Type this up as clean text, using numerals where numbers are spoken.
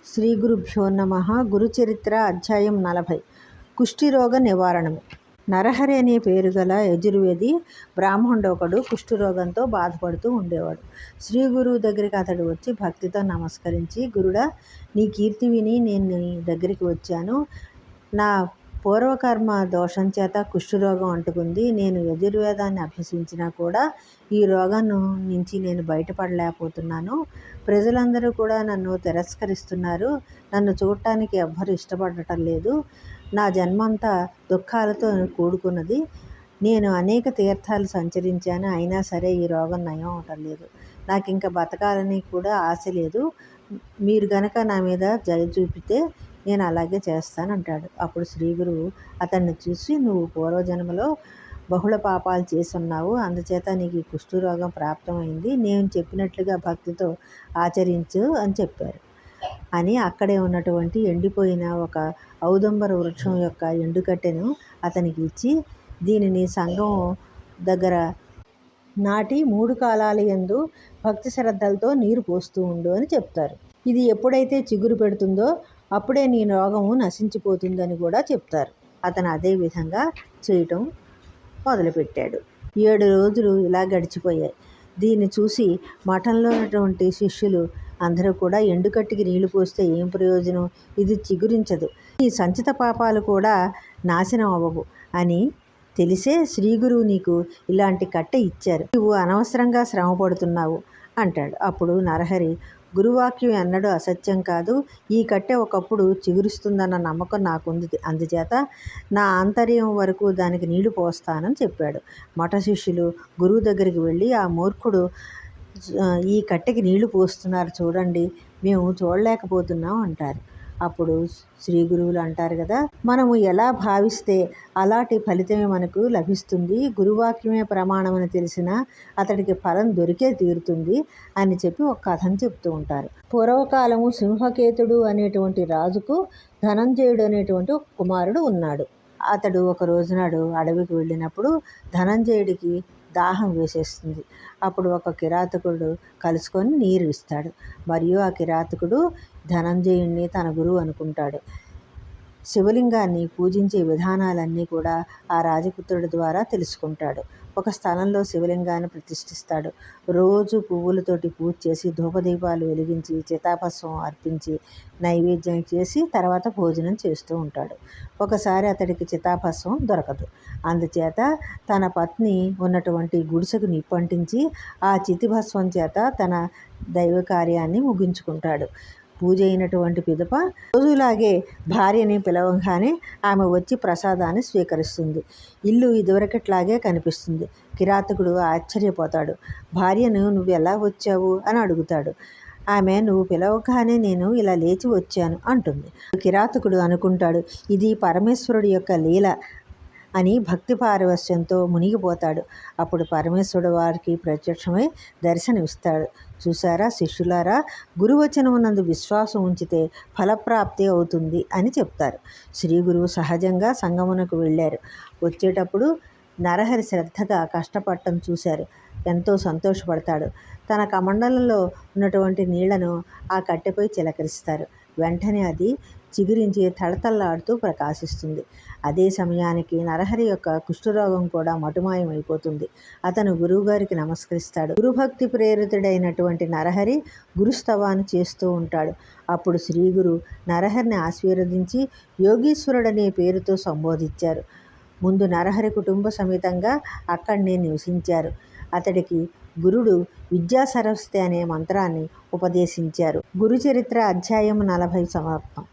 శ్రీ గురుభ్యో నమః. గురుచరిత్ర అధ్యాయం 40. కుష్ఠిరోగ నివారణము. నరహరి అనే పేరు గల యజుర్వేది బ్రాహ్మణుడు ఒకడు కుష్ఠరోగంతో బాధపడుతూ ఉండేవాడు. శ్రీ గురువు దగ్గరికి అతడు వచ్చి భక్తితో నమస్కరించి, గురుడా, నీ కీర్తి విని నేను నీ దగ్గరికి వచ్చాను. నా పూర్వకర్మ దోషం చేత కుష్ఠరోగం అంటుకుంది. నేను యజుర్వేదాన్ని అభ్యసించినా కూడా ఈ రోగం నుంచి నేను బయటపడలేకపోతున్నాను. ప్రజలందరూ కూడా నన్ను తిరస్కరిస్తున్నారు. నన్ను చూడటానికి ఎవ్వరు ఇష్టపడటం లేదు. నా జన్మంతా దుఃఖాలతో కూడుకున్నది. నేను అనేక తీర్థాలు సంచరించాను, అయినా సరే ఈ రోగం నయం అవటం లేదు. నాకు ఇంకా బతకాలని కూడా ఆశ లేదు. మీరు గనక నా మీద దయ చూపితే నేను అలాగే చేస్తానంటాడు. అప్పుడు శ్రీ గురువు అతన్ని చూసి, నువ్వు పూర్వజన్మలో బహుళ పాపాలు చేసున్నావు, అందుచేత నీకు ఈ కుష్ఠరోగం ప్రాప్తమైంది. నేను చెప్పినట్లుగా భక్తితో ఆచరించు అని చెప్పారు. అని అక్కడే ఉన్నటువంటి ఎండిపోయిన ఒక ఔదంబర వృక్షం యొక్క ఎండుకట్టెను అతనికి ఇచ్చి, దీనిని సంఘం దగ్గర నాటి 3 కాలాల యందు భక్తి శ్రద్ధలతో నీరు పోస్తూ ఉండు అని చెప్తారు. ఇది ఎప్పుడైతే చిగురు పెడుతుందో అప్పుడే నీ రోగము నశించిపోతుందని కూడా చెప్తారు. అతను అదే విధంగా చేయటం మొదలుపెట్టాడు. 7 రోజులు ఇలా గడిచిపోయాయి. దీన్ని చూసి మఠంలో ఉన్నటువంటి శిష్యులు అందరూ కూడా, ఎండుకట్టికి నీళ్లు పోస్తే ఏం ప్రయోజనం, ఇది చిగురించదు, ఈ సంచిత పాపాలు కూడా నాశనం అవ్వవు అని తెలిసే శ్రీ గురువు నీకు ఇలాంటి కట్టె ఇచ్చారు, నువ్వు అనవసరంగా శ్రమ పడుతున్నావు అంటాడు. అప్పుడు నరహరి, గురువాక్యం ఎన్నడూ అసత్యం కాదు. ఈ కట్టె ఒకప్పుడు చిగురుస్తుందన్న నమ్మకం నాకుంది, అందుచేత నా ఆంతర్యం వరకు దానికి నీళ్లు పోస్తానని చెప్పాడు. మఠ శిష్యులు గురువు దగ్గరికి వెళ్ళి, ఆ మూర్ఖుడు ఈ కట్టెకి నీళ్లు పోస్తున్నారు చూడండి, మేము చూడలేకపోతున్నాం అంటారు. అప్పుడు శ్రీ గురువులు అంటారు కదా, మనము ఎలా భావిస్తే అలాంటి ఫలితమే మనకు లభిస్తుంది. గురువాక్యమే ప్రమాణమని తెలిసినా అతడికి ఫలం దొరికే తీరుతుంది అని చెప్పి ఒక కథను చెప్తూ ఉంటారు. పూర్వకాలము సింహకేతుడు అనేటువంటి రాజుకు ధనంజయుడు అనేటువంటి ఒక కుమారుడు ఉన్నాడు. అతడు ఒక రోజునాడు అడవికి వెళ్ళినప్పుడు ధనంజయుడికి దాహం వేసేస్తుంది. అప్పుడు ఒక కిరాతకుడు కలుసుకొని నీరు ఇస్తాడు. మరియు ఆ కిరాతకుడు ధనంజయుడిని తన గురువు అనుకుంటాడు. శివలింగాన్ని పూజించే విధానాలన్నీ కూడా ఆ రాజపుత్రుడి ద్వారా తెలుసుకుంటాడు. ఒక స్థలంలో శివలింగాన్ని ప్రతిష్ఠిస్తాడు. రోజు పువ్వులతోటి పూజ చేసి ధూపదీపాలు వెలిగించి చితాభస్మం అర్పించి నైవేద్యం చేసి తర్వాత భోజనం చేస్తూ ఉంటాడు. ఒకసారి అతడికి చితాభస్మం దొరకదు. అందుచేత తన పత్ని ఉన్నటువంటి గుడిసెకు నిప్పంటించి ఆ చితిభస్మం చేత తన దైవ కార్యాన్ని ముగించుకుంటాడు. పూజ అయినటువంటి పిదప రోజులాగే భార్యని పిలవగానే ఆమె వచ్చి ప్రసాదాన్ని స్వీకరిస్తుంది. ఇల్లు ఇదివరకట్లాగే కనిపిస్తుంది. కిరాతకుడు ఆశ్చర్యపోతాడు. భార్యను నువ్వు ఎలా వచ్చావు అని అడుగుతాడు. ఆమె, నువ్వు పిలవగానే నేను ఇలా లేచి వచ్చాను అంటుంది. కిరాతకుడు అనుకుంటాడు, ఇది పరమేశ్వరుడి యొక్క లీల అని భక్తి పారవశ్యంతో మునిగిపోతాడు. అప్పుడు పరమేశ్వరుడు వారికి ప్రత్యక్షమై దర్శనమిస్తాడు. చూసారా శిష్యులారా, గురువచనమునందు విశ్వాసం ఉంచితే ఫలప్రాప్తి అవుతుంది అని చెప్తారు. శ్రీ గురువు సహజంగా సంగమునకు వెళ్ళారు. వచ్చేటప్పుడు నరహరి శ్రద్ధగా కష్టపడటం చూశారు. ఎంతో సంతోషపడతాడు. తన కమండలంలో ఉన్నటువంటి నీళ్లను ఆ కట్టెపై చిలకరిస్తారు. వెంటనే అది చిగురించి తళతళలాడుతూ ప్రకాశిస్తుంది. అదే సమయానికి నరహరి యొక్క కుష్ఠరోగం కూడా మటుమాయమైపోతుంది. అతను గురువుగారికి నమస్కరిస్తాడు. గురుభక్తి ప్రేరితుడైనటువంటి నరహరి గురుస్తవాన్ని చేస్తూ ఉంటాడు. అప్పుడు శ్రీ గురు నరహరిని ఆశీర్వదించి యోగీశ్వరుడనే పేరుతో సంబోధించారు. ముందు నరహరి కుటుంబ సమేతంగా అక్కడనే నివసించారు. అతడికి గురుడు విద్యా సరస్వతి అనే మంత్రాన్ని ఉపదేశించారు. గురుచరిత్ర అధ్యాయం 40 సమాప్తం.